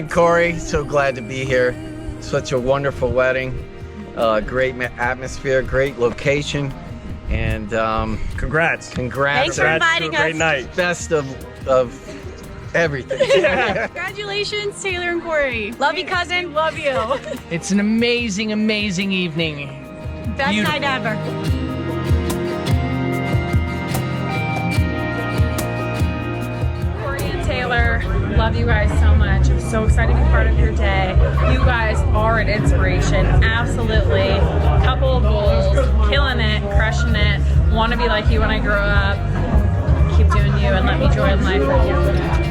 and Corey, so glad to be here. Such a wonderful wedding. Great atmosphere, great location, and congrats. Thanks for inviting us. Great night. Best of everything. Congratulations, Taylor and Corey. Love you, cousin. Love you. It's an amazing, amazing evening. Best Beautiful. night ever. Corey and Taylor, love you guys so much. I'm so excited to be part of your day. You guys are an inspiration, absolutely. Couple of goals, killing it, crushing it. Want to be like you when I grow up. Keep doing you and let me join life with you.